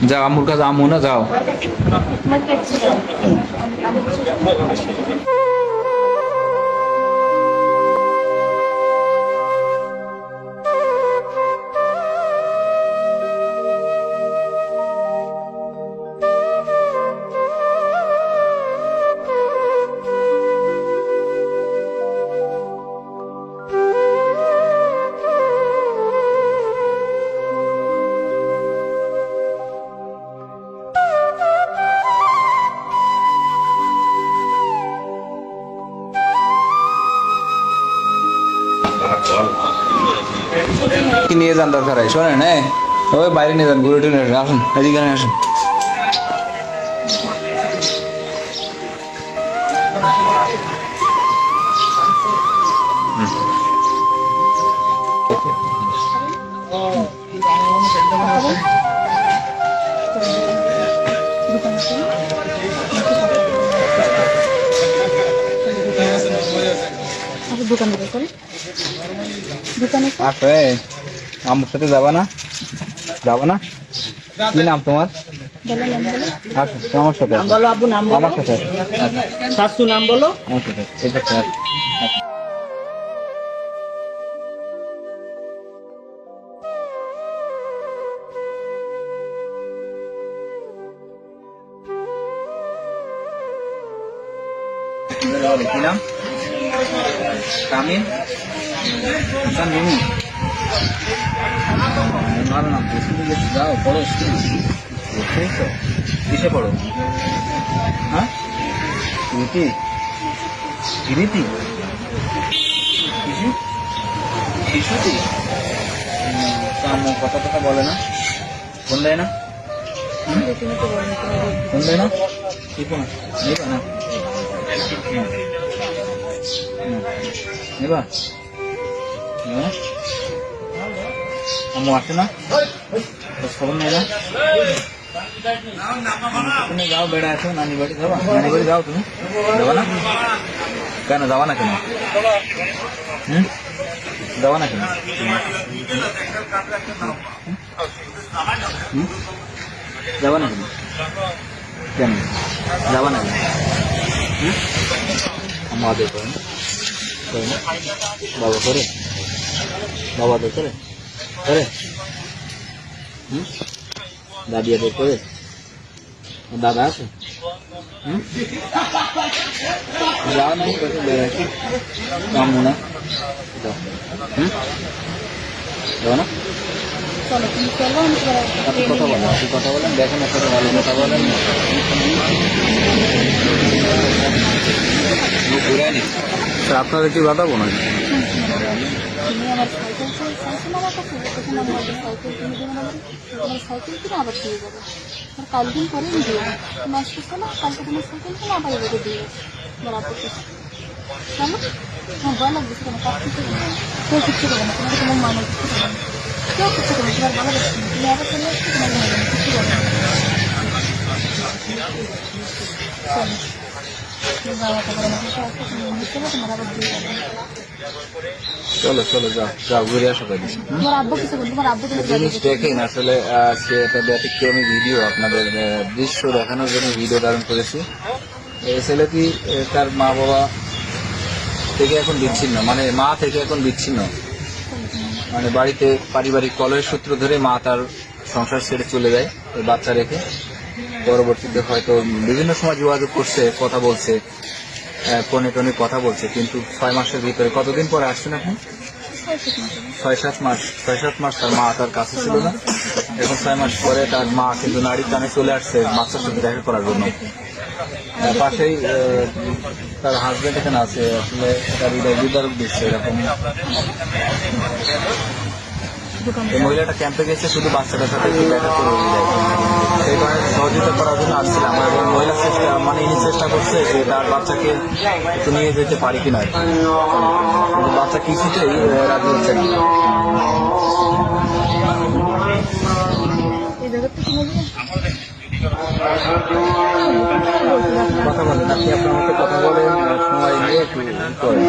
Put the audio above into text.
যাও আম্মুর কাছে, আম্মু না যাও। কি নিয়ে যান দরকার হয় শোনেন, হ্যাঁ ওই বাইরে নিয়ে যান, ঘুরে টুরে আসুন, এদিকে আসুন। আসে আমার সাথে যাবা না? যাবা না? কি নাম তোমার? আচ্ছা আমার সাথে বলো আব্বু, নাম বলো। আমার সাথে শাশু নাম বলো। আমার সাথে এটা স্যার। কি নাম? তামিম। তামিম ভালো নাম। যাও পড়ো, বুঝছো? কিসে পড়ো? হ্যাঁ রীতি, রীতি শিশুটি কথা কথা বলে না, ফোন দেয় না, ফোন দেয় না, কি ফোন নেবা না? নেবা? আম্মু আসে না, খবর নেই না? তুমি যাও, বেড়া আসো নানি বাড়ি, যাবা? নানি বাড়ি যাও, তুমি যাবা না? কেন যাবা না? কেন যাবা না? কেন যাবা না? কেন যাবা না? আম্মু আদর করেন, বাবা করে, বাবা আদর করে করে, দাদি আদর করে, দাদা আছে? যাও না বেড়াচ্ছি আম্মু না, যাও যাও না? আপনি কথা বলেন, আপনি কথা বলেন, দেখেন আপনাকে ভালো কথা বলেন। ঘুরায়নি স্যার, আপনাদের কি বাধা না? সাইকেল কিনে আবার দিয়ে যাবে, কাল দিন পরে আমি দিয়ে দেবো, নষ্ট হচ্ছে না, কালকে তোমার সাইকেল কিনে আবার এবারে দিয়ে বরাবর কেন? হ্যাঁ ভয় লাগতেছে কেন? কাজ কিছু কেউ কিচ্ছু করবে না, তোমাকে তোমার মামা কিচ্ছু করবে না, কেউ কিচ্ছু করবে, তোমার ভালো লাগছে না, তুমি আবার চলে আসছো, তোমার ভালো লাগবে, কিচ্ছু করবে না। চলো চলো যাও যাও, ঘুরে আসো। জিনিস দেখেন আসলে আজকে একটা ব্যতিক্রমী ভিডিও আপনাদের দৃশ্য দেখানোর জন্য ভিডিও ধারণ করেছি। এই ছেলেটি তার মা বাবা থেকে এখন বিচ্ছিন্ন, মানে মা থেকে এখন বিচ্ছিন্ন, মানে বাড়িতে পারিবারিক কলহের সূত্র ধরে মা তার সংসার ছেড়ে চলে যায় ওই বাচ্চা রেখে। পরবর্তীতে হয়তো বিভিন্ন সময় যোগাযোগ করছে, কথা বলছে, ফোনে টোনে কথা বলছে, কিন্তু 6 মাসের ভিতরে, কতদিন পরে আসছেন আপনি? 6-7 মাস। 6-7 মাস তার মা তার কাছে ছিল না। এখন 6 মাস পরে তার মা কিন্তু নারীর টানে চলে আসছে বাচ্চার সাথে দেখা করার জন্য। পাশেই তার হাজবেন্ড এখানে আছে, আসলে তার হৃদয় বিদারক দিচ্ছে এরকম। এই মহিলাটা ক্যাম্পে গেছে শুধু বাচ্চাটার সাথে একটু দেখা করে যায়, সেই কারণে সহযোগিতা করার জন্য আসছিলাম। এবং মহিলা চেষ্টা, মানে ইনি চেষ্টা করছে যে তার বাচ্চাকে একটু নিয়ে যেতে পারি কিনা, কিন্তু বাচ্চা কিছুতেই রাজি হচ্ছে না। কথা বলেন আপনি, আপনার মধ্যে কথা বলেন, সময় নিয়ে একটু করেন।